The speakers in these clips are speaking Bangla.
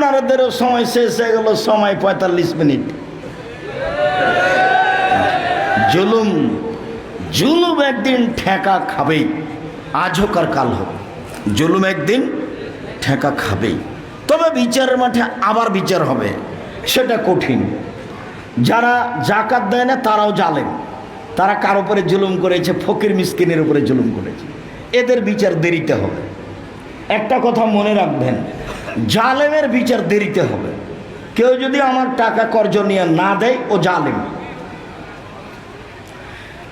ওনাদেরও সময় শেষ হয়ে গেল, সময় 45 মিনিট। জুলুম জুলুম একদিন ঠেকা খাবেই, আজ হোক আর কাল হোক, জুলুম একদিন ঠেকা খাবেই। তবে বিচারের মাঠে আবার বিচার হবে, সেটা কঠিন। যারা জাকাত দেয় না তারাও জালেম, তারা কার উপরে জুলুম করেছে? ফকির মিসকিনের উপরে জুলুম করেছে, এদের বিচার দেরিতে হবে। একটা কথা মনে রাখবেন, জালেমের বিচার দেরিতে হবে। কেউ যদি আমার টাকা কর্জ নিয়ে না দেয়, ও জালেম।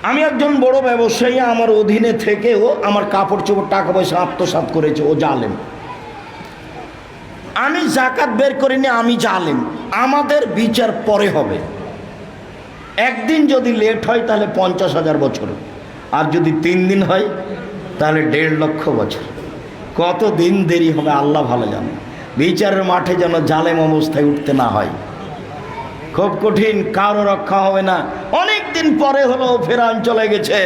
আমি একজন বড় ব্যবসায়ী, আমার অধীনে থেকেও আমার কাপড় চোপড় টাকা পয়সা আত্মসাৎ করেছে, ও জালেম। আমি জাকাত বের করিনি, আমি জালেম। আমাদের বিচার পরে হবে। একদিন যদি লেট হয় তাহলে 50,000 বছর, আর যদি 3 দিন হয় তাহলে 1.5 লক্ষ বছর। কত দিন দেরি হবে আল্লাহ ভালো জানে। বিচারের মাঠে যেন জালেম অবস্থায় উঠতে না হয়, খুব কঠিন, কারো রক্ষা হবে না। অনেক দিন পরে হলো ফেরাউন চলে গেছে।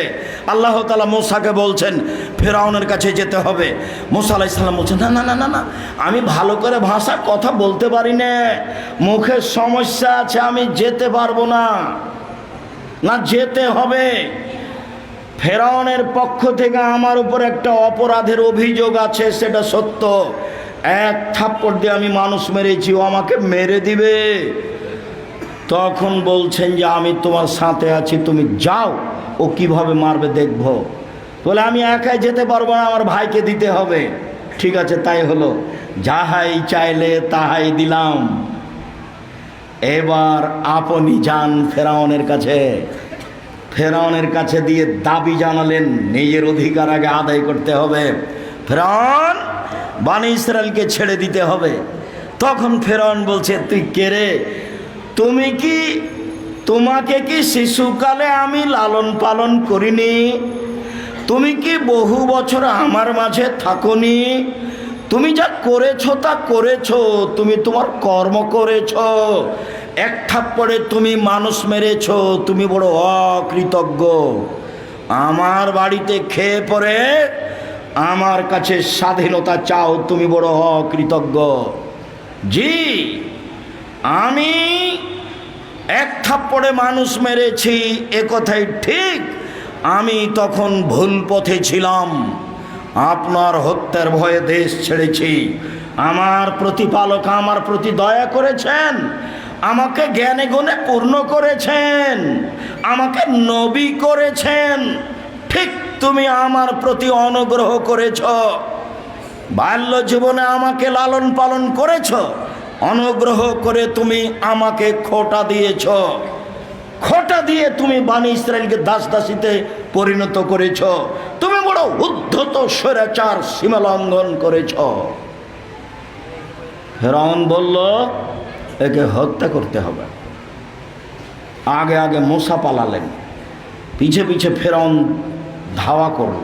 আল্লাহ তাআলা মুসাকে বলছেন ফেরাউনের কাছে যেতে হবে। মুসা আলাইহিস সালাম বলছেন, না না না না না, আমি ভালো করে ভাষা কথা বলতে পারি না, মুখের সমস্যা আছে, আমি যেতে পারবো না। না, যেতে হবে। ফেরাউনের পক্ষ থেকে আমার উপর একটা অপরাধের অভিযোগ আছে, সেটা সত্য। 1 থাপ্পড় দিয়ে আমি মানুষ মেরেছি, ও আমাকে মেরে দিবে। তখন বলছেন যে আমি তোমার সাথে আছি, তুমি যাও, ও কিভাবে মারবে দেখব। বলে আমি একাই যেতে পারবো না, আমার ভাইকে দিতে হবে। ঠিক আছে, তাই হলো। যাহাই চাইলে তাহাই দিলাম। এবার আপনি যান ফেরাউনের কাছে। ফেরাউনের কাছে দিয়ে দাবি জানালেন, নিজের অধিকার আগে আদায় করতে হবে। ফেরাউন, বনি ইসরায়েলকে ছেড়ে দিতে হবে। তখন ফেরাউন বলছে, তুই কে রে? তোমাকে কি শিশুকালে আমি লালন পালন করিনি? তুমি কি বহু বছর আমার মাঝে থাকোনি? তুমি যা করেছো তা করেছো, তুমি তোমার কর্ম করেছো। 1 থাপ্পড়ে তুমি মানুষ মেরেছো, তুমি বড় অকৃতজ্ঞ। আমার বাড়িতে খেয়ে পরে আমার কাছে স্বাধীনতা চাও, তুমি বড় অকৃতজ্ঞ। জি, আমি 1 থাপ্পড়ে মানুষ মেরেছি, এ কথাই ঠিক। আমি তখন ভুল পথে ছিলাম, আপনার হত্যার ভয়ে দেশ ছেড়েছি। আমার প্রতিপালক আমার প্রতি দয়া করেছেন, আমাকে জ্ঞানে গুণে পূর্ণ করেছেন, আমাকে নবী করেছেন। ঠিক তুমি আমার প্রতি অনুগ্রহ করেছ, বাল্য জীবনে আমাকে লালন পালন করেছ, অনুগ্রহ করে তুমি আমাকে খোঁটা দিয়েছ। খোঁটা দিয়ে তুমি বনি ইসরায়েলকে দাস দাসীতে পরিণত করেছ। তুমি বড় উদ্ধত স্বৈরাচার, সীমা লঙ্ঘন করেছ। ফেরাউন বলল, একে হত্যা করতে হবে। আগে আগে মুসা পালালেন, পিছে পিছে ফেরাউন ধাওয়া করল।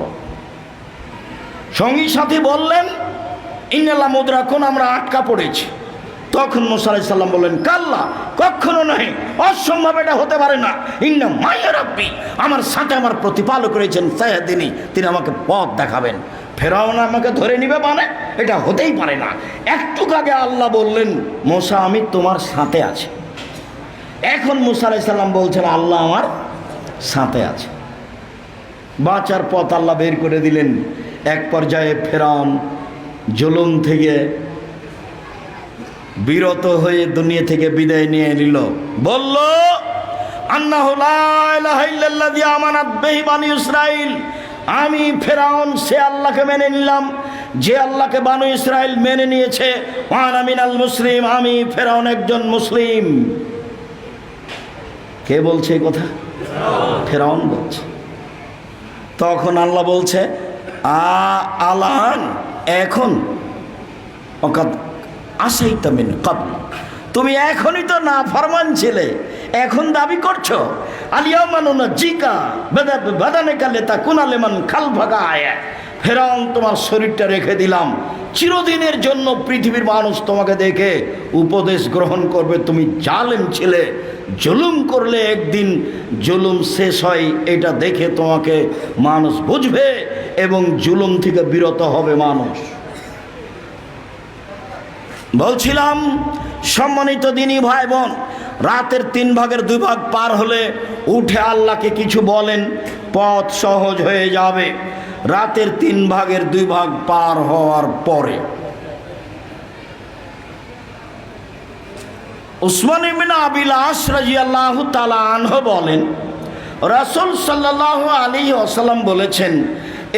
সঙ্গী সাথী বললেন, ইন্নাল্লাহ মুদরাকুন, আমরা আটকা পড়েছি। তখন মুসা আলাইহিস সালাম বললেন, কাল্লা, কখনো নয়, অসম্ভব, এটা হতে পারে না। ইন্না মাইয়া রাব্বি, আমার সাথে আমার প্রতিপালক রয়েছেন, সায়াহদিনী, তিনি আমাকে পথ দেখাবেন। ফেরাউন আমাকে ধরে নিবে মানে? এটা হতেই পারে না। একটু আগে আল্লাহ বললেন, মুসা আমি তোমার সাথে আছি। এখন মুসা আলাইহিস সালাম বলছেন, আল্লাহ আমার সাথে আছে। বাঁচার পথ আল্লাহ বের করে দিলেন। এক পর্যায়ে ফেরাউন জুলুম থেকে বিরত হয়ে দুনিয়া থেকে বিদায় নিয়ে নিল। বলল, আন্নাহু লা ইলাহা ইল্লাল্লাযী আমানাত বিহি বনী ইসরাঈল, আমি ফেরাউন সে আল্লাহকে মেনে নিলাম যে আল্লাহকে বনী ইসরাঈল মেনে নিয়েছে। ওয়া আনা মিনাল মুসলিম, আমি ফেরাউন একজন মুসলিম। কে বলছে এই কথা? ফেরাউন বলছে। তখন আল্লাহ বলছে, আলান, এখন অকাদ আসাইতা মিন ক্বাবল, তুমি এখনই তো না ফরমান ছিলে, এখন দাবি করছো আলিয়াউমা নুনজ্জিকা বাদানাকা লিতাকুনা লিমান খালফাকা আয়া। ফেরাউন, তোমার শরীরটা রেখে দিলাম, চিরদিনের জন্য পৃথিবীর মানুষ তোমাকে দেখে উপদেশ গ্রহণ করবে। তুমি জালেম ছিলে, জুলুম করলে একদিন জুলুম শেষ হয়, এটা দেখে তোমাকে মানুষ বুঝবে এবং জুলুম থেকে বিরত হবে মানুষ। বলছিলাম সম্মানিত দিনী ভাই বোন, রাতের 3 ভাগের 2 ভাগ পার হলে উঠে আল্লাহকে কিছু বলেন, পথ সহজ হয়ে যাবে। রাতের 3 ভাগের 2 ভাগ পার হওয়ার পরে উসমান ইবনে আবিল আস রাদিয়াল্লাহু তাআলা আনহু বলেন, রাসূল সাল্লাল্লাহু আলাইহি ওয়াসাল্লাম বলেছেন,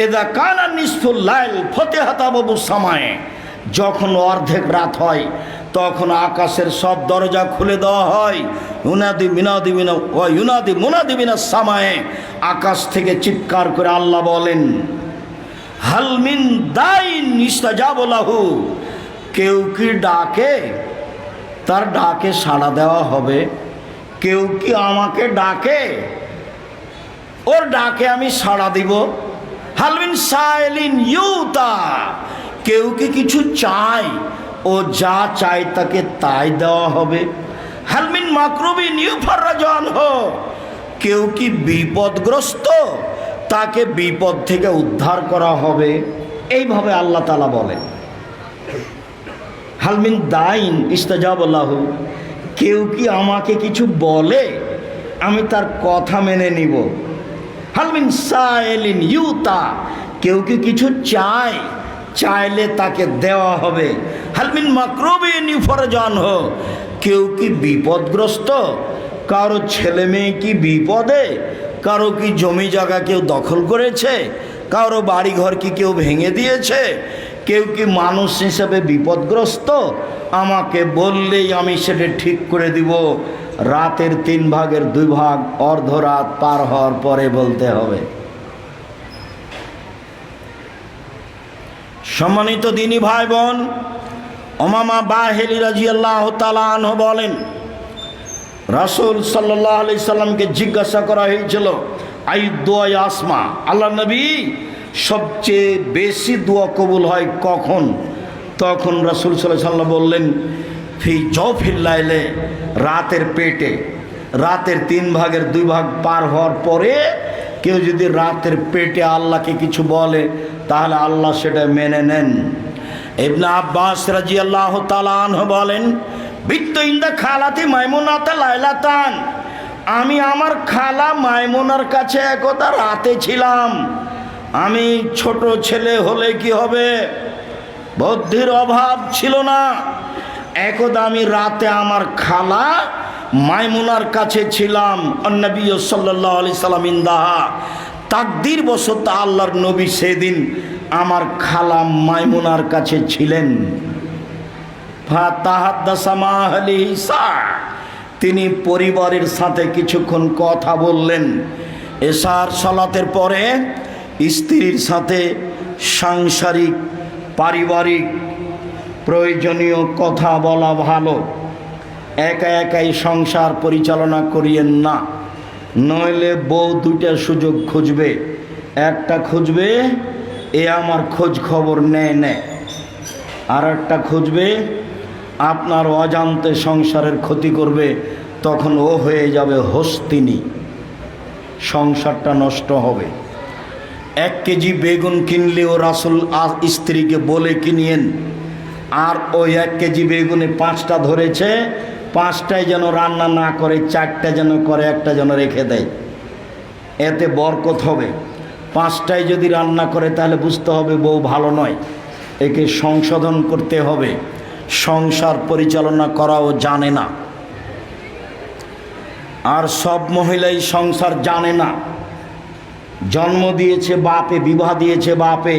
ইযা কানা নিসফুল লাইল ফতিহাত আবওয়াবুস সামায়ে, যখন অর্ধেক রাত হয় তখন আকাশের সব দরজা খুলে দেওয়া হয়। ইউনাদি মুনাদি মিনাস সামায়ে, আকাশ থেকে চিৎকার করে আল্লাহ বলেন, হাল মিন দাইন ইস্তাজাবু লাহু, কেউ কি ডাকে, তার ডাকে সাড়া দেওয়া হবে। কেউ কি আমাকে ডাকে, ওর ডাকে আমি সাড়া দিব। হালমিন সাইলিন ইউতা, কেউ কি কিছু চায়, ও যা চায় তাকে তাই দেওয়া হবে। হালমিন মাকরুবিন ইউফাররাজান হো, কেউ কি বিপদগ্রস্ত, তাকে বিপদ থেকে উদ্ধার করা হবে। এইভাবে আল্লাহ তাআলা বলেন। হালমিন দাইন ইস্তাজাব লাহু, কেউ কি আমাকে কিছু বলে, আমি তার কথা মেনে নিব। হালমিন সাইলিন ইউতা, কেউ কি কিছু চায়, চাইলে তাকে দেওয়া হবে। হালমিন মাকরুবিন ইউফারজান হো, কেউ কি বিপদগ্রস্ত, কারো ছেলে মেয়ে কি বিপদে, কারো কি জমি জায়গা কেউ দখল করেছে, কারো বাড়ি ঘর কি কেউ ভেঙে দিয়েছে, কেউ কি মানুষ হিসেবে বিপদগ্রস্ত, আমাকে বললেই আমি সেটা ঠিক করে দিব। রাতের 3 ভাগের 2 ভাগ অর্ধরাত পার হওয়ার পরে বলতে হবে। সম্মানিত দিনী ভাই বোন, উমামা বাহিলি রাদিয়াল্লাহু তাআলা আনহু বলেন, রাসূল সাল্লাল্লাহু আলাইহি সাল্লামকে জিজ্ঞাসা করা হয়েছিল, আই দোয়া আসমা, আল্লাহ নবী সবচেয়ে বেশি দোয়া কবুল হয় কখন? তখন রাসূল সাল্লাল্লাহু আলাইহি সাল্লাম বললেন, ফি জওফিল লাইলে, রাতের পেটে। রাতের 3 ভাগের 2 ভাগ পার হওয়ার পরে কেউ যদি রাতের পেটে আল্লাহকে কিছু বলে, তাহলে আল্লাহ সেটা মেনে নেন। ইবনে আব্বাস রাদিয়াল্লাহু তাআলা আনহু বলেন, বিত্তু ইনদা খালাতি মাইমুনাতা লাইলাতান, আমি আমার খালা মাইমুনার কাছে একদা রাতে ছিলাম। আমি ছোট ছেলে হলে কি হবে, বুদ্ধির অভাব ছিল না। একদা আমি রাতে আমার খালা মাইমুনার কাছে ছিলাম। নবী সাল্লাল্লাহু আলাইহি সাল্লাম ইনদাহা, তাকদীর বশত আল্লাহর নবী সেদিন আমার খালা মাইমুনার কাছে ছিলেন। ফাতাহাদ্দাসা মা আহলিহি সা, তিনি পরিবারের সাথে কিছুক্ষণ কথা বললেন। এশার সালাতের পরে স্ত্রীর সাথে সাংসারিক পারিবারিক প্রয়োজনীয় কথা বলা ভালো। একা একাই সংসার পরিচালনা করিয়েন না, নইলে বউ 2টা সুযোগ খুঁজবে। একটা খুঁজবে এ আমার খোঁজ খবর নেয়, আর একটা খুঁজবে আপনার অজান্তে সংসারের ক্ষতি করবে, তখন ও হয়ে যাবে হস্তিনী, সংসারটা নষ্ট হবে। 1 কেজি বেগুন কিনলেও রাসূল স্ত্রীকে বলে কিনিয়েন, আর ওই 1 কেজি বেগুনে 5টা ধরেছে, 5টাই যেন রান্না না করে, 4টা যেন করে, 1টা যেন রেখে দেয়, এতে বরকত হবে। 5টাই যদি রান্না করে তাহলে বুঝতে হবে বউ ভালো নয়, একে সংশোধন করতে হবে। সংসার পরিচালনা করাও জানে না, আর সব মহিলাই সংসার জানে না। জন্ম দিয়েছে বাপে, বিবাহ দিয়েছে বাপে,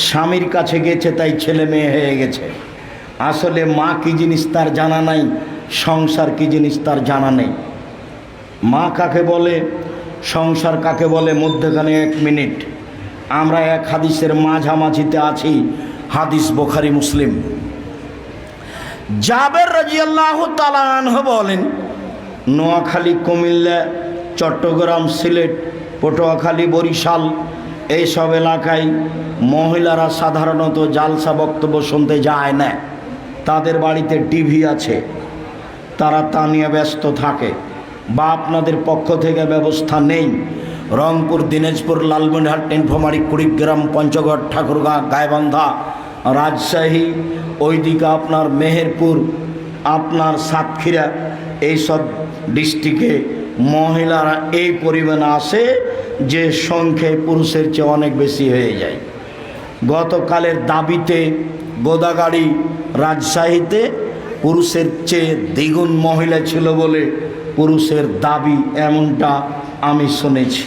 স্বামীর কাছে গেছে তাই ছেলে মেয়ে হয়ে গেছে। আসলে মা কি জিনিস তার জানা নাই, সংসার কি জিনিস তার জানা নেই। মা কাকে বলে, সংসার কাকে বলে, মধ্যখানে 1 মিনিট। আমরা এক হাদিসের মাঝামাঝিতে আছি, হাদিস বুখারী মুসলিম। জাবের রাদিয়াল্লাহু তাআলা আনহু বলেন, নোয়াখালী, কুমিল্লা, চট্টগ্রাম, সিলেট, পটুয়াখালী, বরিশাল এইসব এলাকায় মহিলারা সাধারণত জালসা বক্তব্য শুনতে যায় না। তাদের বাড়িতে টিভি আছে, তারা তা নিয়ে ব্যস্ত থাকে, বা আপনাদের পক্ষ থেকে ব্যবস্থা নেই। রংপুর, দিনাজপুর, লালমনিরহাট, নীলফামারী, কুড়িগ্রাম, পঞ্চগড়, ঠাকুরগাঁ, গাইবান্ধা, রাজশাহী, ওইদিকে আপনার মেহেরপুর, আপনার সাতক্ষীরা, এইসব ডিস্ট্রিক্টে মহিলারা এই পরিমাণে আসে যে সংখ্যায় পুরুষের চেয়ে অনেক বেশি হয়ে যায়। গতকালের দাবিতে গোদাগাড়ি রাজশাহীতে পুরুষের চেয়ে দ্বিগুণ মহিলা ছিল বলে পুরুষের দাবি, এমনটা আমি শুনেছি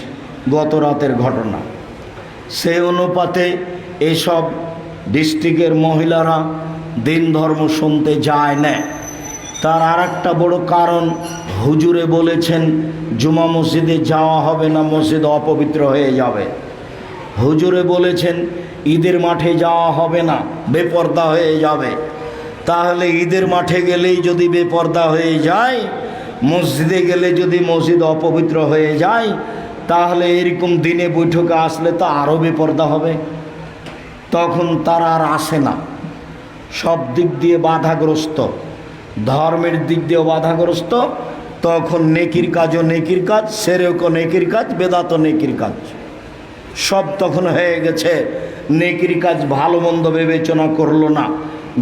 গত রাতের ঘটনা। সেই অনুপাতে এসব ডিস্ট্রিক্টের মহিলারা দিন ধর্ম শুনতে যায় না। তার আর একটা বড় কারণ, হুজুরে বলেছেন জুমা মসজিদে যাওয়া হবে না, মসজিদ অপবিত্র হয়ে যাবে। হুজুরে বলেছেন ঈদের মাঠে যাওয়া হবে না, বেপর্দা হয়ে যাবে। তাহলে ঈদের মাঠে গেলেই যদি বেপর্দা হয়ে যায়, মসজিদে গেলে যদি মসজিদ অপবিত্র হয়ে যায়, তাহলে এরকম দিনে বৈঠকে আসলে তো আরও বেপর্দা হবে। তখন তারা আর আসে না, সব দিক দিয়ে বাধাগ্রস্ত, ধর্মের দিক দিয়েও বাধাগ্রস্ত। তখন নেকির কাজও নেকির কাজ, সেরেকও নেকির কাজ, বেদাতও নেকির কাজ, সব তখন হয়ে গেছে। নেকির কাজ ভালো মন্দ বিবেচনা করলো না।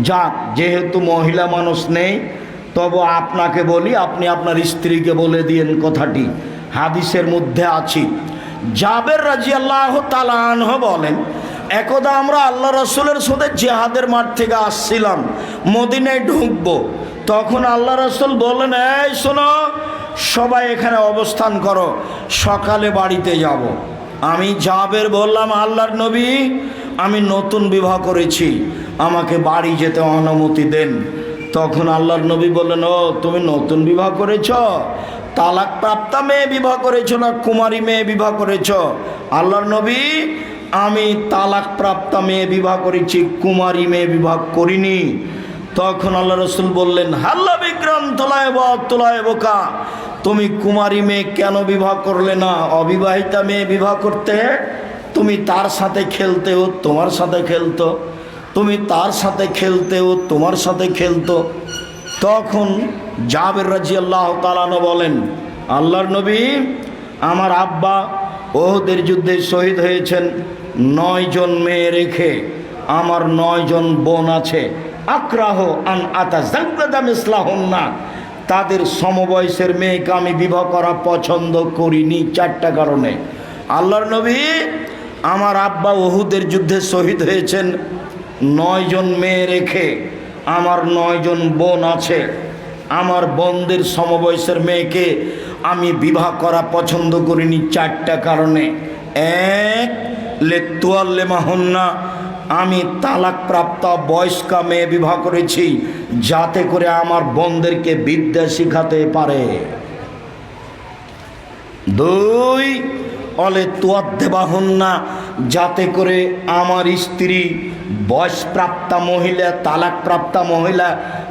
যাক, যেহেতু মহিলা মানুষ নেই, তবু আপনাকে বলি, আপনি আপনার স্ত্রীকে বলে দিয়েন কথাটি, হাদিসের মধ্যে আছি। জাবের রাদিয়াল্লাহু তাআলা আনহু বলেন, একদা আমরা আল্লাহ রসুলের সাথে জিহাদের মাঠ থেকে আসছিলাম, মদিনায় ঢুকবো। তখন আল্লাহ রসুল বললেন, এই শোনো, সবাই এখানে অবস্থান করো, সকালে বাড়িতে যাব। আমি জাবের বললাম, আল্লাহর নবী, আমি নতুন বিবাহ করেছি, আমাকে বাড়ি যেতে অনুমতি দেন। তখন আল্লাহর নবী বললেন, ও তুমি নতুন বিবাহ করেছ? তালাক প্রাপ্তা মেয়ে বিবাহ করেছ না কুমারী মেয়ে বিবাহ করেছ? আল্লাহর নবী, আমি তালাক প্রাপ্তা মেয়ে বিবাহ করেছি, কুমারী মেয়ে বিবাহ করিনি। তখন আল্লাহ রসুল বললেন, হাল্লা বিক্রম তোলায় বোকা, তুমি কুমারী মেয়ে কেন বিবাহ করলে না? অবিবাহিতা মেয়ে বিবাহ করতে, তুমি তার সাথে খেলতে, ও তোমার সাথে খেলতো, তুমি তার সাথে খেলতে, ও তোমার সাথে খেলতো। তখন জাবের রাদিয়াল্লাহু তাআলা আনহু বলেন, আল্লাহর নবী, আমার আব্বা ওহুদের যুদ্ধে শহীদ হয়েছেন 9 জন মেয়ে রেখে, আমার 9 জন বোন আছে। আক্রাহ আন আতাযাক্কাদা মিসলাহুন্না, তাদের সমবয়সের মেয়েকে আমি বিবাহ করা পছন্দ করিনি 4টা কারণে। আল্লাহর নবী, আমার আব্বা ওহুদের যুদ্ধে শহীদ হয়েছেন 9 জন মেয়ে রেখে, আমার 9 জন বোন আছে, আমার বোনদের সমবয়সের মেয়েকে আমি বিবাহ করা পছন্দ করিনি 4টা কারণে। 1, লেতুয়াল্লেমাহুন্না, আমি তালাক প্রাপ্ত বয়স্কা মেয়ে বিবাহ করেছি যাতে করে আমার বোনদেরকে বিদ্যা শিখাতে পারে। 2, অলেতুয়াদ্দেবাহুন্না, যাতে করে আমার স্ত্রী বয়সপ্রাপ্তা মহিলা, তালাকপ্রাপ্তা মহিলা,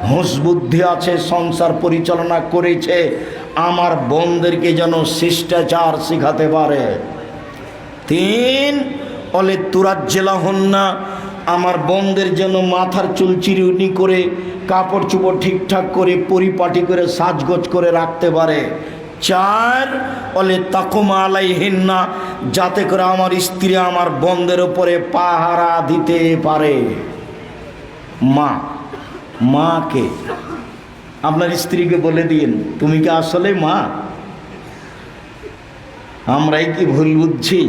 হুঁশ বুদ্ধি আছে, সংসার পরিচালনা করেছে, আমার বোনদেরকে যেন শিষ্টাচার শিখাতে পারে। 3, অলেতুরাজ্জেলাহুন্না, আমার বোনদের যেন মাথার চুল চিরুনি করে, কাপড় চোপড় ঠিকঠাক করে, পরিপাটি করে, সাজগোজ করে রাখতে পারে। 4, অলে তাকুমা আলাইহিন্না, যাতে করে আমার স্ত্রী আমার বোনদের উপরে পাহারা দিতে পারে। মাকে আপনার স্ত্রীকে বলে দিন, তুমি কি আসলে মা? আমরাই কি ভুল বুঝছি?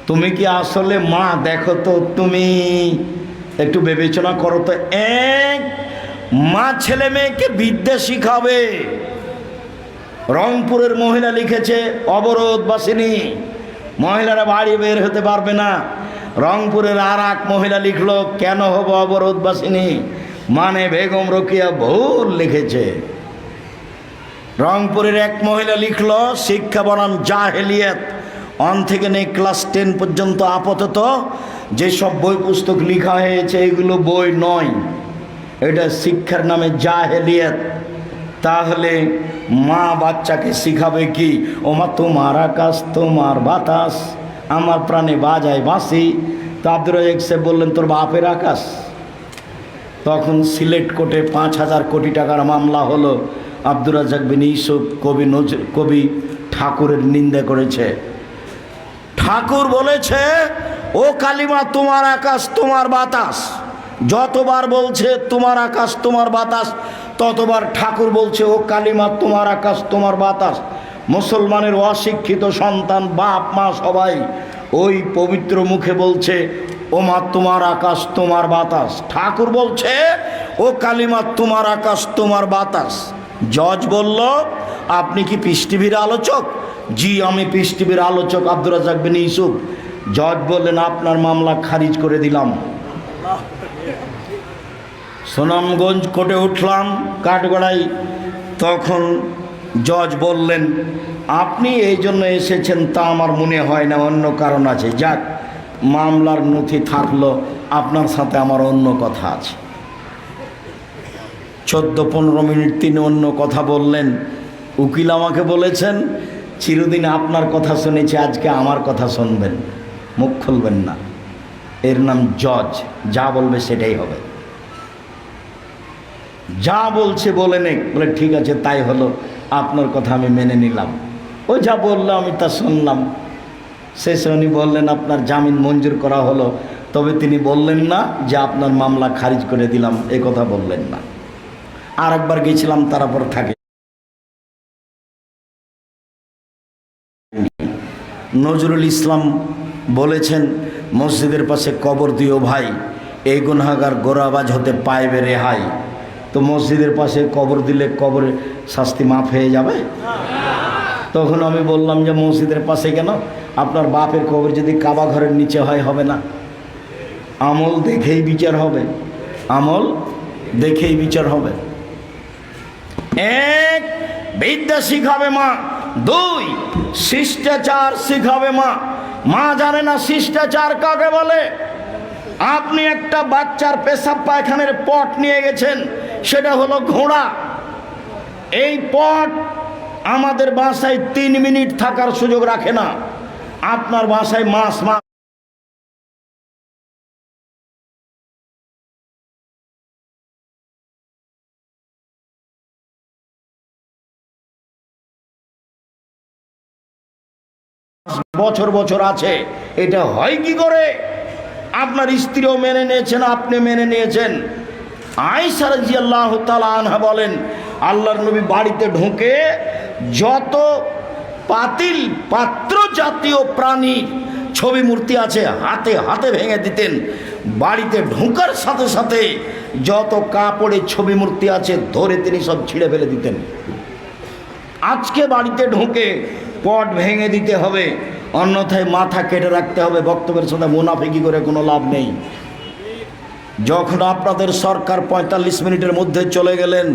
তুমি কি আসলে মা? দেখো তো, তুমি একটু বিবেচনা করো তো। 1, মা ছেলে মেয়েকে বিদ্যা শিখাবে। রংপুরের মহিলা লিখেছে, অবরোধবাসিনী, মহিলারা বাড়ি বের হতে পারবে না। রংপুরের আর এক মহিলা লিখলো, কেন হবো অবরোধবাসিনী, মানে বেগম রোকেয়া ভুল লিখেছে। রংপুরের এক মহিলা লিখলো, শিক্ষা বনাম জাহেলিয়াত, 1 থেকে নিয়ে ক্লাস 10 পর্যন্ত আপাতত যেসব বই পুস্তক লেখা হয়েছে এগুলো বই নয়, এটা শিক্ষার নামে জাহেলিয়াত। তাহলে মা বাচ্চাকে শিখাবে কি? ওমা তোমার আকাশ তোমার বাতাস, আমার প্রাণে বাজায় বাঁশি। তো আব্দুর রাজ্জাক সাহেব বললেন, তোর বাপের আকাশ। তখন সিলেট কোর্টে 5,000 কোটি টাকার মামলা হলো। আব্দুর রাজ্জাক বিন ইউসুফ কবি ঠাকুরের নিন্দা করেছে। ঠাকুর বলেছে, ও কালিমা তোমার আকাশ তোমার বাতাস, যতবার বলছে তোমার আকাশ তোমার বাতাস, ততবার ঠাকুর বলছে ও কালিমা তোমার আকাশ তোমার বাতাস। মুসলমানের অশিক্ষিত সন্তান, বাপ মা সবাই ওই পবিত্র মুখে বলছে ও মা তোমার আকাশ তোমার বাতাস। ঠাকুর বলছে ও কালিমা তোমার আকাশ তোমার বাতাস। জজ বলল আপনি কি পিস টিভির আলোচক? জি আমি পিস টিভির আলোচক আব্দুর রাজ্জাক বিন ইউসুফ। জজ বললেন আপনার মামলা খারিজ করে দিলাম। সুনামগঞ্জ কোর্টে উঠলাম কাঠগড়াই, তখন জজ বললেন আপনি এই জন্য এসেছেন তা আমার মনে হয় না, অন্য কারণ আছে। যাক, মামলার নথি থাকলো, আপনার সাথে আমার অন্য কথা আছে। 14-15 মিনিট তিনি অন্য কথা বললেন। উকিল আমাকে বলেছেন চিরদিন আপনার কথা শুনেছি, আজকে আমার কথা শুনবেন, মুখ খুলবেন না। এর নাম জজ, যা বলবে সেটাই হবে, যা বলছে বলে নে। বলে ঠিক আছে তাই হলো, আপনার কথা আমি মেনে নিলাম। ও যা বললো আমি তা শুনলাম। শেষে উনি বললেন আপনার জামিন মঞ্জুর করা হলো, তবে তিনি বললেন না যে আপনার মামলা খারিজ করে দিলাম, এ কথা বললেন না। আর একবার গেছিলাম তারপর থাকে। নজরুল ইসলাম বলেছেন মসজিদের পাশে কবর দিও ভাই, এই গুনাহগার গোরাবাজ হতে পাইবে রেহাই। তো মসজিদের পাশে কবর দিলে কবরে শাস্তি মাফ হয়ে যাবে? তখন আমি বললাম যে মসজিদের পাশে কেন, আপনার বাপের কবর যদি কাবা ঘরের নিচে হয় হবে না? আমল দেখেই বিচার হবে, আমল দেখেই বিচার হবে। এক, বিদ্যা শিখাবে মা। 2, শিষ্টাচার শিখাবে মা। মা জানে না শিষ্টাচার কাকে বলে। আপনি একটা বাচ্চার পেশাব পায়খানের পট নিয়ে গেছেন, সেটা হলো ঘোড়া। এই পট আমাদের বাসায় 3 মিনিট থাকার সুযোগ রাখে না, আপনার বাসায় মাস মাস বছর বছর আছে। এটা হয় কি করে? আপনার স্ত্রীও মেনে নিয়েছেন, আপনি মেনে নিয়েছেন। আয়েশা রাদিয়াল্লাহু তাআলা আনহা বলেন আল্লাহর নবী বাড়িতে ঢুকে যত পাতিল পাত্র জাতীয় প্রাণীর ছবি মূর্তি আছে হাতে হাতে ভেঙে দিতেন। বাড়িতে ঢোকার সাথে সাথে যত কাপড়ে ছবি মূর্তি আছে ধরে তিনি সব ছিঁড়ে ফেলে দিতেন। আজকে বাড়িতে ঢুকে পট ভেঙে দিতে হবে, অন্যথায় মাথা কেটে রাখতে হবে। বক্তব্যের সাথে মুনাফিকি করে কোনো লাভ নেই। যখন আপনাদের সরকার 45 মিনিটের মধ্যে চলে গেলেন,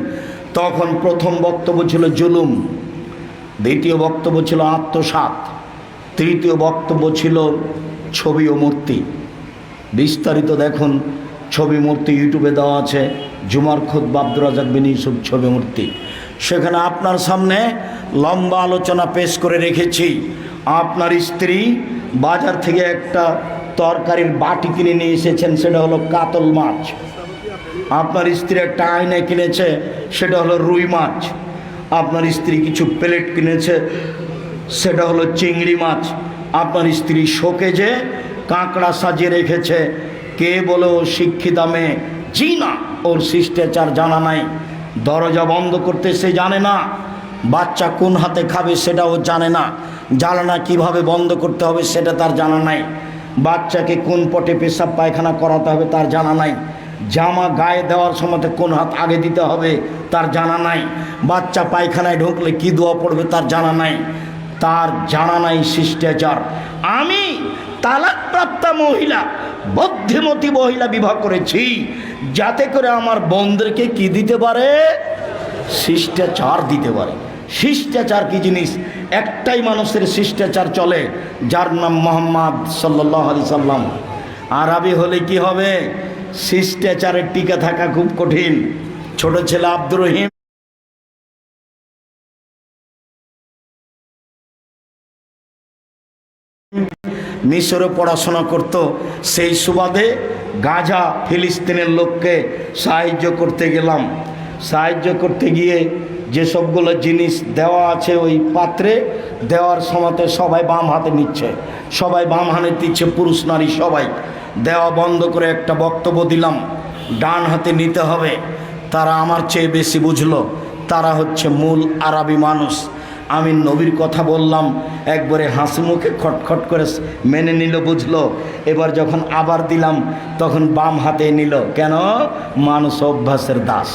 তখন প্রথম বক্তব্য ছিল জুলুম, দ্বিতীয় বক্তব্য ছিল আত্মসাৎ, তৃতীয় বক্তব্য ছিল ছবি ও মূর্তি। বিস্তারিত দেখুন, ছবি মূর্তি ইউটিউবে দেওয়া আছে, জুমার খুতবা আব্দুর রাজ্জাক বিন ইউসুফ ছবি মূর্তি। সেখানে আপনার সামনে লম্বা আলোচনা পেশ করে রেখেছি। আপনার স্ত্রী বাজার থেকে একটা তরকারির বাটি কিনে নিয়ে এসেছেন, সেটা হলো কাতল মাছ। আপনার স্ত্রী একটা আয়না কিনেছে, সেটা হলো রুই মাছ। আপনার স্ত্রী কিছু প্লেট কিনেছে, সেটা হলো চিংড়ি মাছ। আপনার স্ত্রী শোকেজে কাঁকড়া সাজিয়ে রেখেছে। কে বলে ও শিক্ষিতা মেয়ে? জি না, ওর শিষ্টাচার জানা নাই। দরজা বন্ধ করতে সে জানে না, বাচ্চা কোন হাতে খাবে সেটাও জানে না, জানালা কিভাবে বন্ধ করতে হবে সেটা তার জানা নাই, বাচ্চাকে কোন পটে পেশাব পায়খানা করাতে হবে তার জানা নাই, জামা গায়ে দেওয়ার সময় কোন হাত আগে দিতে হবে তার জানা নাই, বাচ্চা পায়খানায় ঢুকলে কি দোয়া পড়বে তার জানা নাই, তার জানা নাই শিষ্টাচার। আমি তালাকপ্রাপ্তা মহিলা, বুদ্ধিমতী মহিলা বিবাহ করেছি যাতে করে আমার বোনদেরকে কি দিতে পারে? শিষ্টাচার দিতে পারে। শিষ্টাচার কি জিনিস? একটাই মানুষের শিষ্টাচার চলে, যার নাম মুহাম্মদ সাল্লাল্লাহু আলাইহি সাল্লাম। আরবি হলে কি হবে? শিষ্টাচারের টিকে থাকা খুব কঠিন। ছোট ছেলে আব্দুর রহিম মিশরে পড়াশোনা করত, সেই সুবাদে গাজা ফিলিস্তিনের লোককে সাহায্য করতে গেলাম। সাহায্য করতে গিয়ে যে সবগুলো জিনিস দেওয়া আছে ওই পাত্রে দেওয়ার সময়তে সবাই বাম হাতে নিচ্ছে, সবাই বাম হাতে দিচ্ছে, পুরুষ নারী সবাই। দেওয়া বন্ধ করে একটা বক্তব্য দিলাম, ডান হাতে নিতে হবে। তারা আমার চেয়ে বেশি বুঝলো, তারা হচ্ছে মূল আরবি মানুষ। আমি নবীর কথা বললাম, একবারে হাসি মুখে খটখট করে মেনে নিল, বুঝলো। এবার যখন আবার দিলাম তখন বাম হাতে নিল। কেন? মানুষ অভ্যাসের দাস।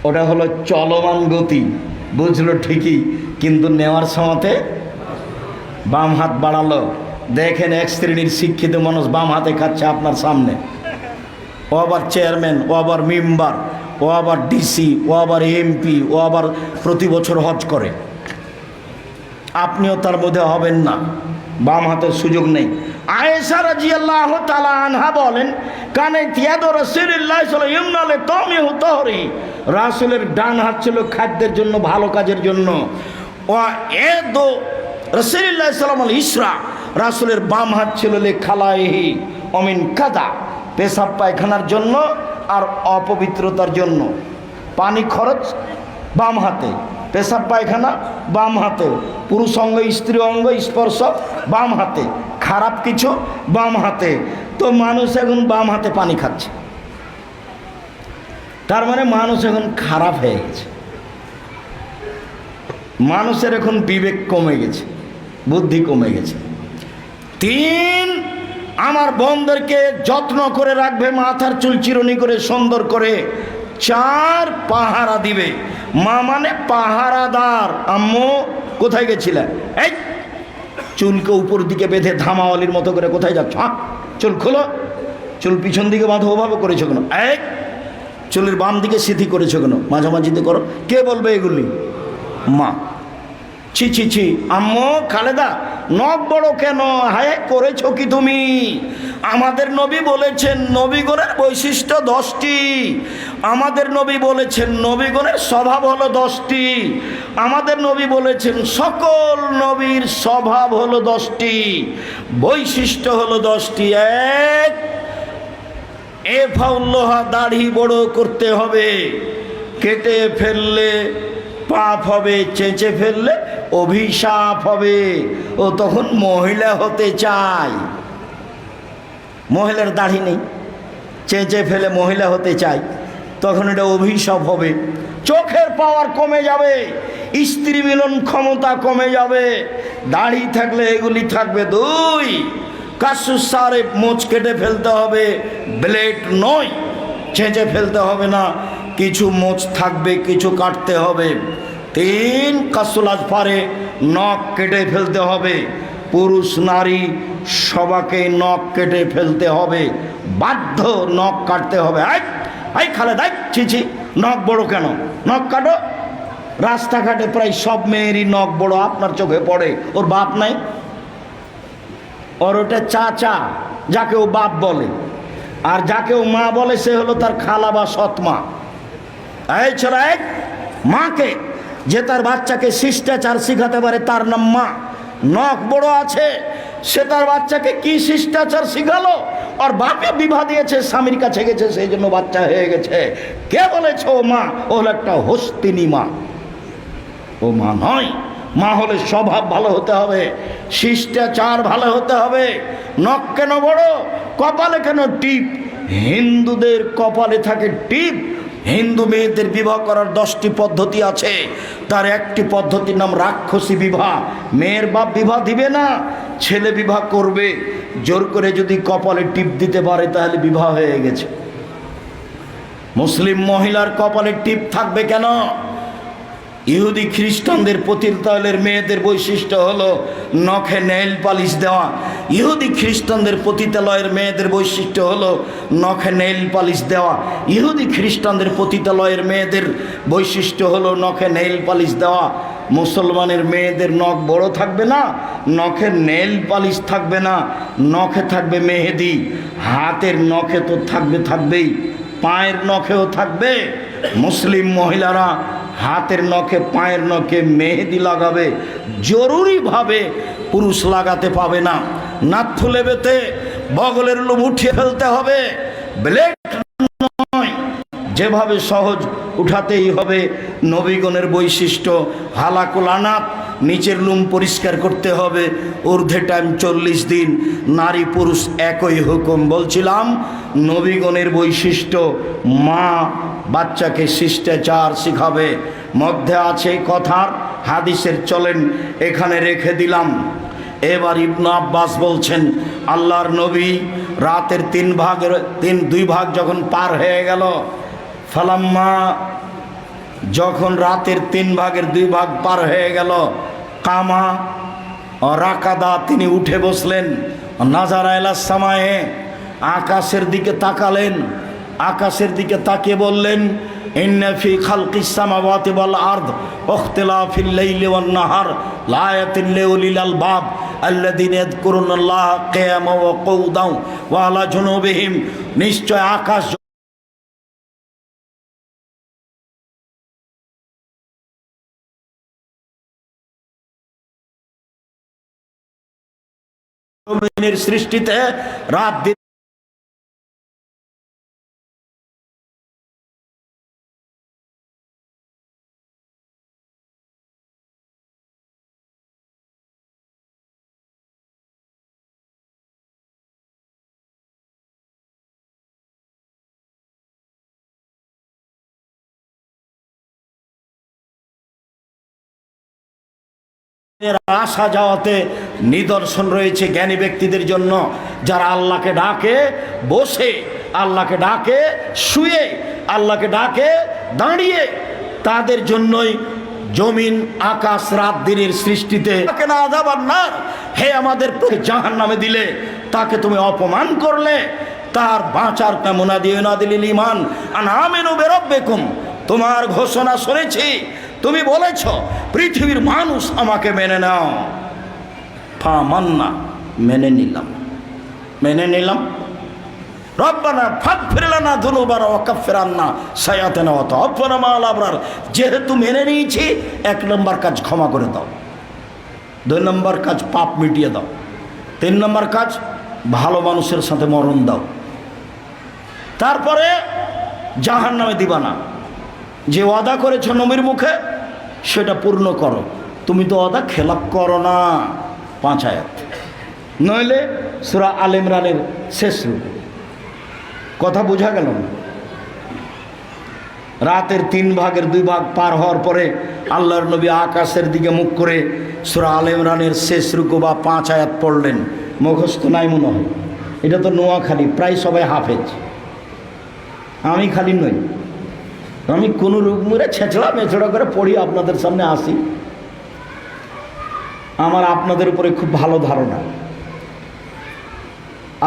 ওটা হলো চলমান গতি, বুঝলো ঠিকই, কিন্তু নেওয়ার সময়তে বাম হাত বাড়ালো। দেখেন এক শ্রেণীর শিক্ষিত মানুষ বাম হাতে খাচ্ছে আপনার সামনে। ও আবার চেয়ারম্যান, ও আবার মেম্বার, ও আবার ডিসি, ও আবার এমপি, ও আবার প্রতি বছর হজ করে। আপনিও তার মধ্যে হবেন না, বাম হাতের সুযোগ নেই। আয়েশা রাদিয়াল্লাহু তাআলা আনহা বলেন, কানে ইয়াদু রাসূলুল্লাহ সাল্লাল্লাহু আলাইহি ওয়াসাল্লাম তামিহু তাহরি, রাসূলের ডান হাত ছিল খাদ্যের জন্য, ভালো কাজের জন্য। ওয়া ইয়াদু রাসূলুল্লাহ সাল্লাল্লাহু আলাইহি ইসরা, রাসূলের বাম হাত ছিল লে খালাইহি অমিন কাদা, পেশাব পায়খানার জন্য আর অপবিত্রতার জন্য। পানি খরচ বাম হাতে, পেশাব পায়খানা বাম হাতে, পুরুষ অঙ্গ স্ত্রী অঙ্গ স্পর্শ বাম হাতে, খারাপ কিছু বাম হাতে। তো মানুষ এখন বাম হাতে পানি খাচ্ছে, তার মানে মানুষ এখন খারাপ হয়ে গেছে। মানুষের এখন বিবেক কমে গেছে, বুদ্ধি কমে গেছে। 3, আমার বোনদেরকে যত্ন করে রাখবে, মাথার চুল চিরুনি করে সুন্দর করে। 4, পাহারা দিবে। মা মানে পাহারাদার। আম্মু কোথায় গেছিলে? এই চুলকে উপর দিকে বেঁধে ধামাওয়ালির মতো করে কোথায় যাচ্ছ? চুল খোলো, চুল পিছন দিকে বাঁধো, ওভাবে করেছো কেন? এক চুলের বাম দিকে সিধি করেছো কেন? মাঝামাঝিতে করো। কে বলবে এগুলি? মা। ছি ছি ছি। আম্মু খালেদা নখ বড় কেন? হায় করেছো কি তুমি? আমাদের নবী বলেছেন নবীগণের বৈশিষ্ট্য 10টি। আমাদের নবী বলেছেন নবীগণের স্বভাব হলো 10টি। আমাদের নবী বলেছেন সকল নবীর স্বভাব হলো 10টি, বৈশিষ্ট্য হলো 10টি। 1, এফাউল্লোহা, দাড়ি বড় করতে হবে। কেটে ফেললে পাপ হবে, চেঁচে ফেললে অভিশাপ হবে। ও তখন মহিলা হতে চায়, মহিলার দাড়ি নেই, চেঁচে ফেলে মহিলা হতে চায়, তখন এটা অভিশাপ হবে। চোখের পাওয়ার কমে যাবে, স্ত্রী মিলন ক্ষমতা কমে যাবে। দাড়ি থাকলে এগুলি থাকবে। 2, কাসুসারে, মোচ কেটে ফেলতে হবে, ব্লেড নয়, চেঁচে ফেলতে হবে না, কিছু মোচ থাকবে, কিছু কাটতে হবে। 3, কাসুলাজ পারে, নখ কেটে ফেলতে হবে। পুরুষ নারী সবাকে নখ কেটে ফেলতে হবে, বাধ্য নখ কাটতে হবে। আই খালে দেখ, ছিছি নখ বড় কেন? নখ কাটো। রাস্তাঘাটে প্রায় সব মেয়েরই নখ বড়, আপনার চোখে পড়ে। ওর বাপ নাই, ওর ওটা চাচা, যাকে ও বাপ বলে, আর যাকে ও মা বলে সে হলো তার খালা বা সৎমা। এই ছোড়া, এক মাকে যে তার বাচ্চাকে শিষ্টাচার শিখাতে পারে তার নাম মা। নখ বড় আছে, সে তার বাচ্চাকে কি শিষ্টাচার শিখালো? আর বাপে বিবাহ দিয়েছে, স্বামীর কাছে গেছে, সেই জন্য বাচ্চা হয়ে গেছে। কে বলেছে ও মা? ও হলো একটা হস্তিনী মা, ও মা নয়। মা হলে স্বভাব ভালো হতে হবে, শিষ্টাচার ভালো হতে হবে। নখ কেন বড়? কপালে কেন টিপ? হিন্দুদের কপালে থাকে টিপ। হিন্দু মেয়েদের বিবাহ করার 10টি পদ্ধতি আছে, তার একটি পদ্ধতির নাম রাক্ষসী বিবাহ। মেয়ের বাপ বিবাহ দিবে না, ছেলে বিবাহ করবে। জোর করে যদি কপালে টিপ দিতে পারে তাহলে বিবাহ হয়ে গেছে। মুসলিম মহিলার কপালে টিপ থাকবে কেন? ইহুদি খ্রিস্টানদের পতিতালয়ের মেয়েদের বৈশিষ্ট্য হলো নখে নেইল পালিশ দেওয়া। ইহুদি খ্রিস্টানদের পতিতালয়ের মেয়েদের বৈশিষ্ট্য হলো নখে নেইল পালিশ দেওয়া। ইহুদি খ্রিস্টানদের পতিতালয়ের মেয়েদের বৈশিষ্ট্য হলো নখে নেইল পালিশ দেওয়া। মুসলমানের মেয়েদের নখ বড় থাকবে না, নখে নেইল পালিশ থাকবে না, নখে থাকবে মেহেদি। হাতের নখে তো থাকবেই, পায়ের নখেও থাকবে। মুসলিম মহিলারা হাতের নখে, পায়ের নখে মেহেদি লাগাবে, জরুরিভাবে পুরুষ লাগাতে পাবে না। নাথু লেবেতে বগলের লোম উঠিয়ে ফেলতে হবে, ব্লেড নয়। যেভাবে সহজ উঠাতেই হবে। নবীগণের বৈশিষ্ট্য হালাকুল আনাত, নিচের লুম পরিষ্কার করতে হবে। ঊর্ধ্বে টাইম 40 দিন, নারী পুরুষ একই হুকুম। বলছিলাম নবীগণের বৈশিষ্ট্য, মা বাচ্চাকে শিষ্টাচার শিখাবে। মধ্যে আছে কথার হাদিসের, চলেন এখানে রেখে দিলাম। এবার ইবনে আব্বাস বলছেন আল্লাহর নবী রাতের 2 ভাগ যখন পার হয়ে গেল, ফালাম্মা, যখন রাতের 3 ভাগের 2 ভাগ পার হয়ে গেল, কামা রাকাদা, তিনি উঠে বসলেন। নাজারা ইলাস সামায়ে, আকাশের দিকে তাকালেন। আকাশের দিকে তাকিয়ে বললেন ইন্না ফি খালকিস সামাওয়াতি ওয়াল আরদ ইখতিলাফিল লাইলি ওয়ান নাহার লায়াতিন লিউলিল আলবাব আল্লাযীনা ইয়াযকুরুনাল্লাহা কিয়ামান ওয়া কুউদান ওয়া আলা জুনুবিহিম। নিশ্চয় আকাশ জমিনের সৃষ্টিতে রাত দিন আসা যাওয়াতে নিদর্শন রয়েছে জ্ঞানী ব্যক্তিদের জন্য, যারা আল্লাহকে ডাকে বসে, আল্লাহকে ডাকে শুয়ে, আল্লাহকে ডাকে দাঁড়িয়ে, তাদের জন্যই জমিন আকাশ রাত দিনের সৃষ্টিতে। না আযাবান নার, হে আমাদের জাহান্নামে দিলে, তাকে তুমি অপমান করলে, তার বাঁচার কামনা দিয়ে না দিলিল ঈমান আন আমিনু বিরাব্বিকুম। তোমার ঘোষণা শুনেছি, তুমি বলেছ পৃথিবীর মানুষ আমাকে মেনে নাও। ফামান্না, মেনে নিলাম। রব্বানা ফাগফির লানা যুনুবানা ওয়া কাফির আন্না সাইয়্যাতিনা ওয়া তাওয়াফানা মা'আল আবরার। যেহেতু মেনে নিয়েছি, 1 নম্বর কাজ ক্ষমা করে দাও, 2 নম্বর কাজ পাপ মিটিয়ে দাও, 3 নম্বর কাজ ভালো মানুষের সাথে মরণ দাও। তারপরে জাহান্নামে দিবা না। যে ওয়াদা করেছ নবীর মুখে, সেটা পূর্ণ করো। তুমি তো ওয়াদা খেলাপ করো না। 5 আয়াত, নইলে সূরা আল ইমরানের শেষ রূপ। কথা বোঝা গেল না? রাতের 3 ভাগের 2 ভাগ পার হওয়ার পরে আল্লাহর নবী আকাশের দিকে মুখ করে সূরা আল ইমরানের শেষ রুকু বা 5 আয়াত পড়লেন। মুখস্থ নাই মনে হয়, এটা তো নোয়াখালী, প্রায় সবাই হাফেজ। আমি খালি নই, আমি কোনো রুকমুরে ছেঁচড়া মেছড়া করে পড়ি, আপনাদের সামনে আসি। আমার আপনাদের উপরে খুব ভালো ধারণা।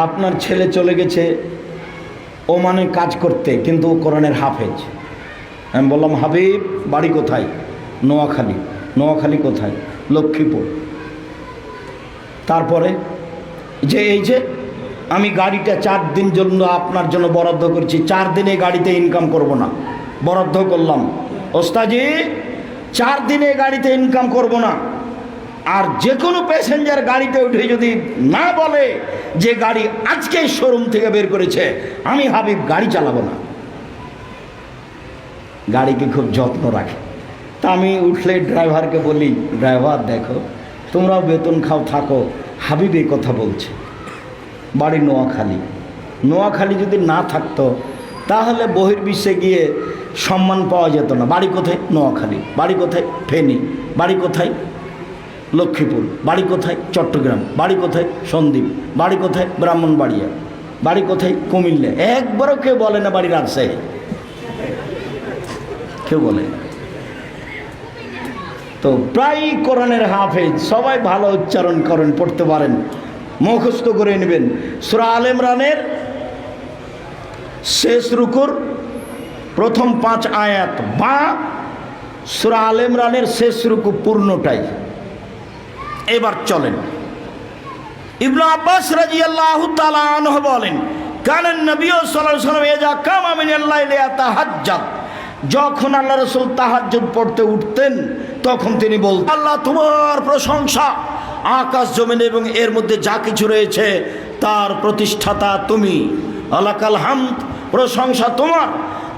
আপনার ছেলে চলে গেছে ওমানে কাজ করতে, কিন্তু ও কোরআনের হাফেজ। আমি বললাম, হাবিব বাড়ি কোথায়? নোয়াখালী। নোয়াখালী কোথায়? লক্ষ্মীপুর। তারপরে এই যে আমি গাড়িটা 4 দিন জন্য আপনার জন্য বরাদ্দ করছি, 4 দিনে গাড়িতে ইনকাম করব না, বরাদ্দ করলাম। ওস্তাজি 4 দিনে গাড়িতে ইনকাম করব না। আর যে কোনো প্যাসেঞ্জার গাড়িতে উঠে যদি না বলে যে গাড়ি আজকেই শোরুম থেকে বের করেছে, আমি হাবিব গাড়ি চালাবো না। গাড়িকে খুব যত্ন রাখে। তা আমি উঠলে ড্রাইভারকে বলি, ড্রাইভার দেখো, তোমরাও বেতন খাও, থাকো, হাবিব এই কথা বলছে। বাড়ি নোয়াখালী। নোয়াখালী যদি না থাকতো তাহলে বহির্বিশ্বে গিয়ে সম্মান পাওয়া যেত না। বাড়ি কোথায়? নোয়াখালী। বাড়ি কোথায়? ফেনী। বাড়ি কোথায়? লক্ষ্মীপুর। বাড়ি কোথায়? চট্টগ্রাম। বাড়ি কোথায়? সন্দ্বীপ। বাড়ি কোথায়? ব্রাহ্মণবাড়িয়া। বাড়ি কোথায়? কুমিল্লা। একবারও কেউ বলে না বাড়ি রাজশাহী, কেউ বলে না। তো প্রায় কোরআনের হাফেজ, সবাই ভালো উচ্চারণ করেন, পড়তে পারেন, মুখস্থ করে নেবেন। সূরা আল ইমরানের শেষ রুকুর প্রথম 5 আয়াত বা সূরা আল ইমরানের শেষ রুকু পূর্ণটাই। এবার চলেন, ইবনে আব্বাস রাদিয়াল্লাহু তাআলা আনহু বলেন, কানান নবী সাল্লাল্লাহু আলাইহি ওয়াসাল্লাম ইযা কামা মিনাল লাইলি ইয়াতাহাজ্জাদ, যখন আল্লাহ রাসূল তাহাজ্জুদ পড়তে উঠতেন তখন তিনি বলতেন, আল্লাহ তোমার প্রশংসা, আকাশ জমিন এবং এর মধ্যে যা কিছু রয়েছে তার প্রতিষ্ঠাতা তুমি। আলাকাল হামদ, প্রশংসা তোমার।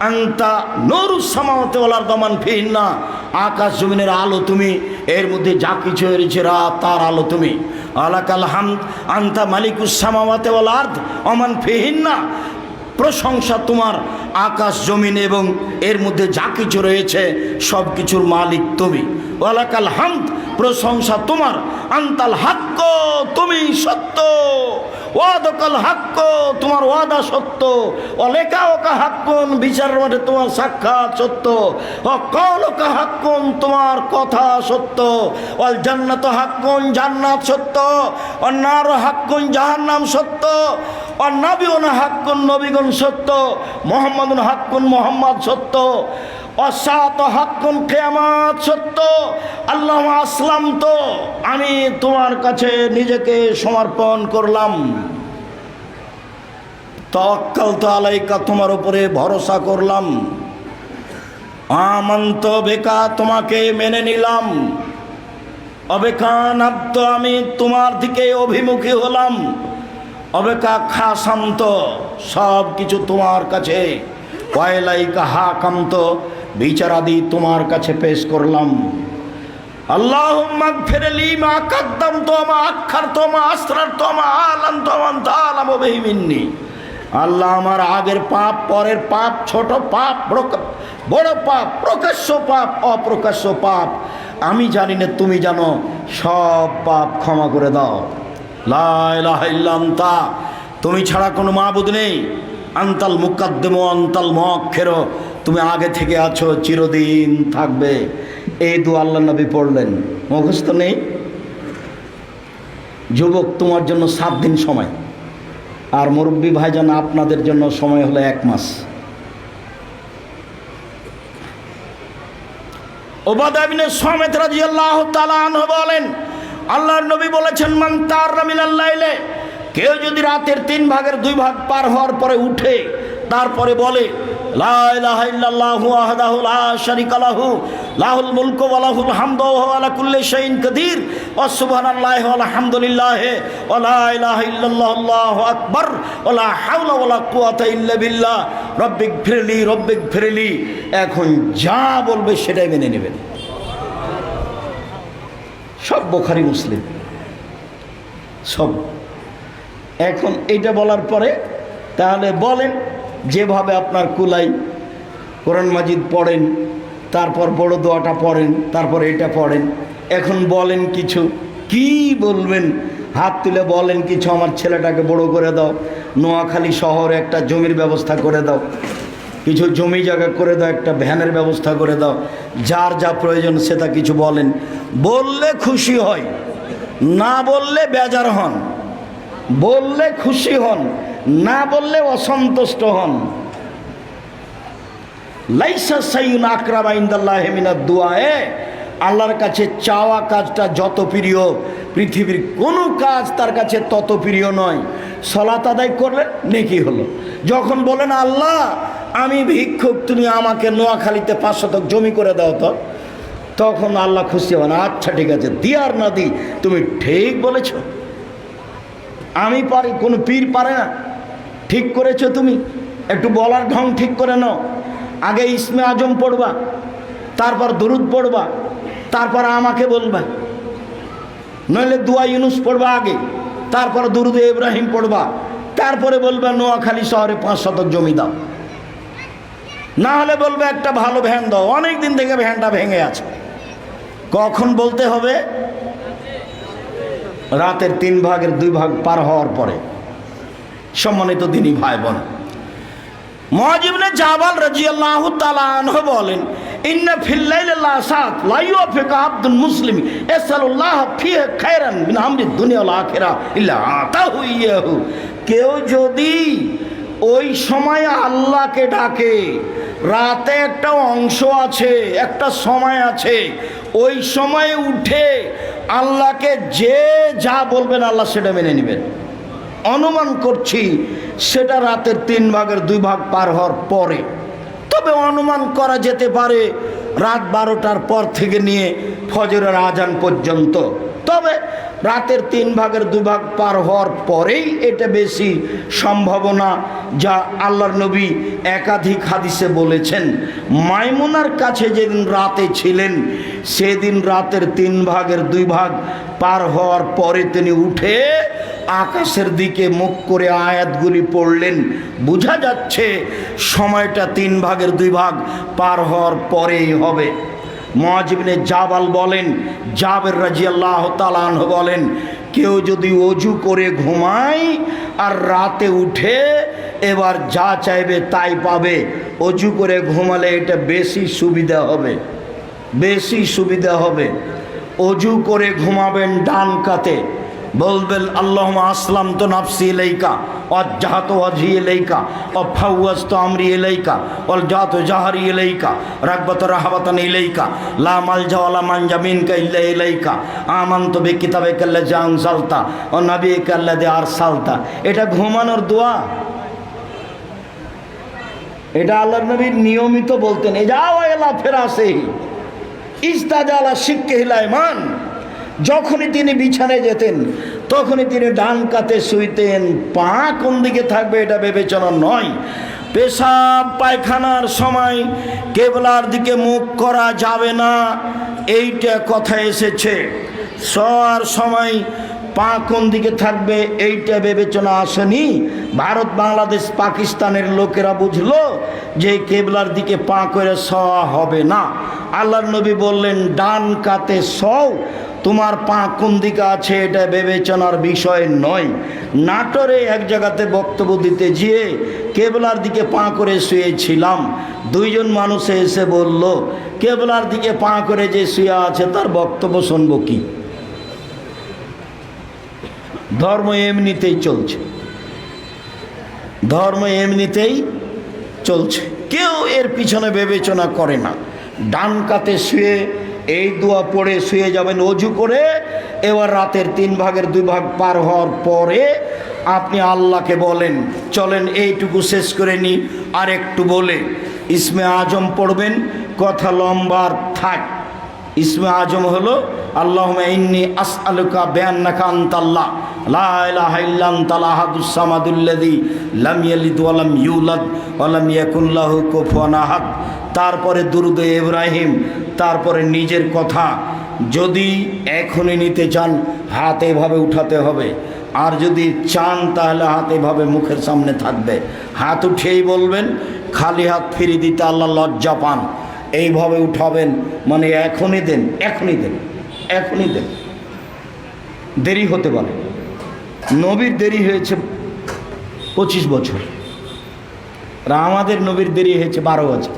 আনতা নূরুস সামাওয়াতি ওয়াল আরদি মান ফিহিন্না, আকাশ জমিনের আলো তুমি, এর মধ্যে যা কিছু রয়েছে রাত তার আলো তুমি। আলাকাল হামদ আনতা মালিকুস সামাওয়াতি ওয়াল আরদি ওয়া মান ফিহিন্না, প্রশংসা তোমার, আকাশ জমিন এবং এর মধ্যে যা কিছু রয়েছে সব কিছুর মালিক তুমি। ওয়ালাকাল হামদ, প্রশংসা তোমার, আনতাল হাক্ক, তুমি সত্য, ওয়াদাকাল হাক্ক, তোমার ওয়াদা সত্য, ওয়ালাকা ওকা হাক্কুন, বিচারের মাঠে তোমার সাক্ষাৎ সত্য, ওয়া কাওলুকা হাক্কুন, তোমার কথা সত্য, ওয়াল জান্নাতু হাক্কুন, জান্নাত সত্য, ওয়ান নারু হাক্কুন, জাহান্নাম সত্য, ওয়ান নাবিয়ুনা হাক্কুন, নবীগণ সত্য, মুহাম্মাদুন হাক্কুন, মুহাম্মদ সত্য, অসাত হাক্কুন, কিয়ামত সত্য। আল্লাহ আসলাম, তো আমি তোমার কাছে নিজেকে সমর্পণ করলাম। তাওয়াক্কালতু আলাইকা, তোমার উপরে ভরসা করলাম। আমানতু বিকা, তোমাকে মেনে নিলাম। অবেকা নাবত, আমি তোমার দিকে অভিমুখী হলাম। অবেকা খাসান্ত, সব কিছু তোমার কাছে। ওয়াইলাইকা হাকামত, বিচারাদি তোমার কাছে পেশ করলাম। আল্লাহুম্মা গফিরলি মা কাদ্দামতু ওয়া মা আখখারতু ওয়া মা আসরারতু ওয়া মা আলানতু ওয়া আনতা আ'লামু বিহি মিন্নি। আল্লাহ, আমার আগের পাপ, পরের পাপ, ছোট পাপ, বড় পাপ, প্রকাশ্য পাপ, অপ্রকাশ্য পাপ, আমি জানি না, তুমি জানো, সব পাপ ক্ষমা করে দাও। লা ইলাহা ইল্লা আনতা, তুমি ছাড়া কোনো মাবুদ নেই। আনতাল মুকাদ্দিম ওয়া আনতাল মুআখির, তুমি আগে থেকে আছো, চিরদিন থাকবে। এই দোয়া আল্লাহ নবী পড়লেন, মুখস্থ নেই। যুবক, তোমার জন্য 7 দিন সময়, আর মুরব্বী ভাইজান আপনাদের জন্য সময় হলো 1 মাস। উবাদা ইবনে সামিত রাদিয়াল্লাহু তাআলা আনহু বলেন, আল্লাহর নবী বলেছেন, মান তাররা মিনাল লাইলে, কেউ যদি রাতের 3 ভাগের 2 ভাগ পার হওয়ার পরে উঠে, তারপরে বলে লা ইলাহা ইল্লাল্লাহু ওয়াহদাহু লা শারীকা লাহু লাহুল মুলকু ওয়া লাহুল হামদু ওয়া হুয়া আলা কুল্লি শাইইন কাদির ওয়া সুবহানাল্লাহি ওয়া আলহামদুলিল্লাহি ওয়া লা ইলাহা ইল্লাল্লাহু আল্লাহু আকবার ওয়া লা হাওলা ওয়া লা কুওয়াতা ইল্লা বিল্লাহ রব্বিগফিরলি রব্বিগফিরলি। এখন যা বলবে সেটাই মেনে নেবেন। সব বুখারী মুসলিম, সব। এখন এইটা বলার পরে তাহলে বলেন, যেভাবে আপনার কুলাই, কোরআন মাজিদ পড়েন, তারপর বড় দোয়াটা পড়েন, তারপর এটা পড়েন। এখন বলেন কিছু, কি বলবেন? হাত তুলে বলেন কিছু, আমার ছেলেটাকে বড় করে দাও, নোয়াখালী শহরে একটা জমির ব্যবস্থা করে দাও, কিছু জমি জায়গা করে দাও, একটা ভ্যানের ব্যবস্থা করে দাও, যার যা প্রয়োজন সেটা কিছু বলেন। বললে খুশি হয়, না বললে বেজার হন। বললে খুশি হন, না বললে অসন্তুষ্ট হন। লাইসা সাইয়ুন আকরামা ইনদাল্লাহি মিনাদ দুআয়ে, আল্লাহর কাছে চাওয়া কাজটা যত প্রিয়, পৃথিবীর কোনো কাজ তার কাছে তত প্রিয় নয়। সালাত আদায় করলে নেকি হলো। যখন বলেন আল্লাহ আমি ভিক্ষুক, তুমি আমাকে নোয়াখালীতে 5 শতক জমি করে দাও, তো তখন আল্লাহ খুশি হন। আচ্ছা ঠিক আছে, দিয়ার না দি, তুমি ঠিক বলেছ, আমি পারি, কোনো পীর পারে না, ঠিক করেছো তুমি। একটু বলার ঢং ঠিক করে নাও। আগে ইসমে আজম পড়বা, তারপর দুরুদ পড়বা, তারপর আমাকে বলবা। নইলে দুয়া ইউনুস পড়বা আগে, তারপর দুরুদে ইব্রাহিম পড়বা, তারপরে বলবা নোয়াখালী শহরে 5 শতক জমি দাও। না হলে বলবে একটা ভালো ভ্যান দাও, অনেক দিন থেকে ভ্যানটা ভেঙে আছে। কখন বলতে হবে? রাতের 3 ভাগের 2 ভাগ পার হওয়ার পরে। সম্মানিত দিনী ভাই বোন, মুআয ইবনে জাবাল রাদিয়াল্লাহু তাআলা আনহু বলেন, ইন্না ফিল লাইলি লাসাত লা ইউফিকা আবদুল মুসলিম ইয়াসালুল্লাহ ফিহি খায়রান মিন আমরি দুনিয়া ওয়াল আখিরা ইল্লা আতাহু ইয়াহু। কেউ যদি ওই সময় আল্লাহকে ডাকে, রাতে একটা অংশ আছে, একটা সময় আছে, ওই সময়ে উঠে আল্লাহকে যে যা বলবেন আল্লাহ সেটা মেনে নেবেন। অনুমান করছি সেটা রাতের 3 ভাগের 2 ভাগ পার হওয়ার পরে। তবে অনুমান করা যেতে পারে রাত 12টার পর থেকে নিয়ে ফজরের আজান পর্যন্ত। তবে রাতের 3/2 পার হওয়ার পরেই এটা বেশি সম্ভাবনা, যা আল্লাহর নবী একাধিক হাদিসে বলেছেন। মাইমুনার কাছে যেদিন রাতে ছিলেন সেদিন রাতের 3/2 পার হওয়ার পরে তিনি উঠে আকাশের দিকে মুখ করে আয়াতগুলি পড়লেন। বোঝা যাচ্ছে সময়টা 3/2 পার হওয়ার পরেই হবে। মুআয ইবনে জাবাল বলেন, জাবের রাদিয়াল্লাহু তাআলা আনহু বলেন, কেউ যদি ওযু করে ঘুমায় আর রাতে উঠে এবার যা চাইবে তাই পাবে। ওযু করে ঘুমালে এটা বেশি সুবিধা হবে, বেশি সুবিধা হবে। ওযু করে ঘুমাবেন ডান কাতে, বলবেন আল্লাহুম্মা আসলামতু নাফসি ইলাইকা ওয়াজ্জাহতু ওয়াজহি ইলাইকা ওয়া ফাওয়াজতু আমরি ইলাইকা ওয়ালজাতু জাহরি ইলাইকা রাগবাতু রাহাবাতান ইলাইকা লা মালজা ওয়ালা মানজা মিনকা ইল্লা ইলাইকা আমানতু বিকিতাবিকা আল্লাযী আনজালতা ওয়া নাবিয়িকা আল্লাযী আরসালতা। এটা ঘুমানোর দোয়া। এটা আল্লাহর নবী নিয়মিত বলতেন। এই যাও এলা ফেরাসে ইস্তাজালা শিক্কিহিল আইমান। যখনই তিনি বিছানায় যেতেন তখনই তিনি ডান কাতে শুইতেন। পা কোন দিকে থাকবে এটা বিবেচনা নয়। পেশাব পায়খানার সময় কেবলার দিকে মুখ করা যাবে না, এইটা কথা এসেছে। শোয়ার সময় পা কোন দিকে থাকবে এইটা বিবেচনা আসেনি। ভারত বাংলাদেশ পাকিস্তানের লোকেরা বুঝলো যে কেবলার দিকে পা করে শোয়া হবে না। আল্লাহর নবী বললেন ডান কাতে শোও, তোমার পা কোন দিকে আছে এটা বিবেচনার বিষয় নয়। নাটোরে এক জায়গাতে বক্তব্য দিতে গিয়ে কেবলার দিকে পা করে শুয়েছিলাম। 2 জন মানুষ এসে বলল, কেবলার দিকে পা করে যে শুয়ে আছে তার বক্তব্য শুনবো কি? ধর্ম এমনিতেই চলছে, ধর্ম এমনিতেই চলছে, কেউ এর পিছনে বিবেচনা করে না। ডান কাতে শুয়ে এই দোয়া পড়ে শুয়ে যাবেন ওযু করে। এবার রাতের 3/2 পার হওয়ার পরে আপনি আল্লাহকে বলেন, চলেন এইটুকু শেষ করে নিই আর একটু বলে ইসমে আজম পড়বেন। কথা লম্বার থাক। ইসমে আজম হলো আল্লাহুম্মা ইন্নী আসআলুকা বিআন্নাকা আনতাল্লাহ লা ইলাহা ইল্লা আনতাল আহাদুস সামাদুল্লাযী লাম ইয়ালিদ ওয়া লাম ইউলাদ ওয়া লাম ইয়াকুল লাহু কুফুয়ান আহাদ। তারপরে দুরুদে ইব্রাহিম, তারপরে নিজের কথা। যদি এখনই নিতে চান হাত এভাবে উঠাতে হবে, আর যদি চান তাহলে হাত এভাবে মুখের সামনে থাকবে। হাত উঠেই বলবেন, খালি হাত ফিরিয়ে দিতে আল্লাহ লজ্জা পান। এইভাবে উঠাবেন, মানে এখনই দেন, এখনই দেন, এখনই দেন। দেরি হতে পারে। নবীর দেরি হয়েছে 25 বছর, আর আমাদের নবীর দেরি হয়েছে 12 বছর।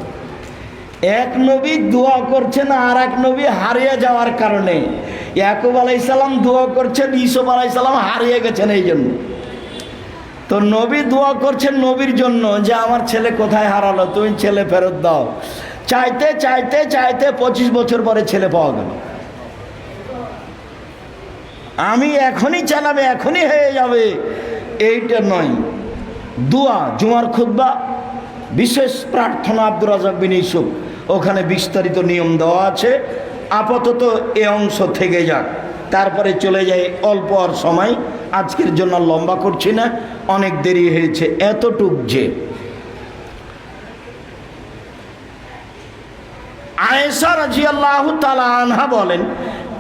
এক নবী দোয়া করছেন আর এক নবী হারিয়ে যাওয়ার কারণে। ইয়াকুব আলাইহিস সালাম দোয়া করছেন, ইউসুফ আলাইহিস সালাম হারিয়ে গেছেন এই জন্য। তো নবী দোয়া করছেন নবীর জন্য যে আমার ছেলে কোথায় হারালো, তুমি ছেলে ফেরত দাও। চাইতে চাইতে চাইতে 25 বছর পরে ছেলে পাওয়া গেল। আমি এখনই চালাবে, এখনই হয়ে যাবে, এইটা নয়। দোয়া জুমার খুতবা, বিশেষ প্রার্থনা আব্দুর রাজ্জাক বিন ইউসুফ, ওখানে বিস্তারিত নিয়ম দেওয়া আছে। আপাতত এ অংশ থেকে যাক, তারপরে চলে যাই অল্প আর সময়। আজকের জন্য লম্বা করছি না, অনেক দেরি হয়েছে। এতটুক যে আয়েশা রাদিয়াল্লাহু তাআলা আনহা বলেন,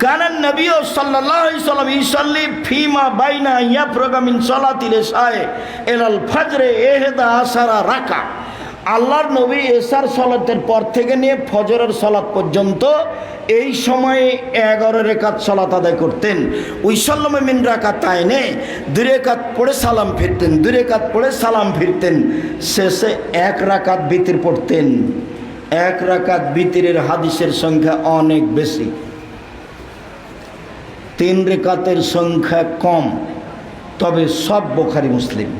কানান নবী সাল্লাল্লাহু আলাইহি ওয়াসাল্লাম ইসাল্লি ফিমা বাইনা ইয়াফরাগা মিন সালাতিল ইশায়ে ইলাল ফজরে 11 রাকা। আল্লাহর নবী এশার সালাতের পর থেকে নিয়ে ফজরের সালাত পর্যন্ত এই সময়ে 11 রাকাত সালাত আদায় করতেন। উইসাল্লামে মিন রাকাতাইনে 2 রাকাত পড়ে সালাম ফিরতেন, 2 রাকাত পড়ে সালাম ফিরতেন। শেষে 1 রাকাত বিতির পড়তেন। 1 রাকাত বিতিরের হাদিসের সংখ্যা অনেক বেশি, 3 রাকাতের সংখ্যা কম, তবে সব বুখারী মুসলিম।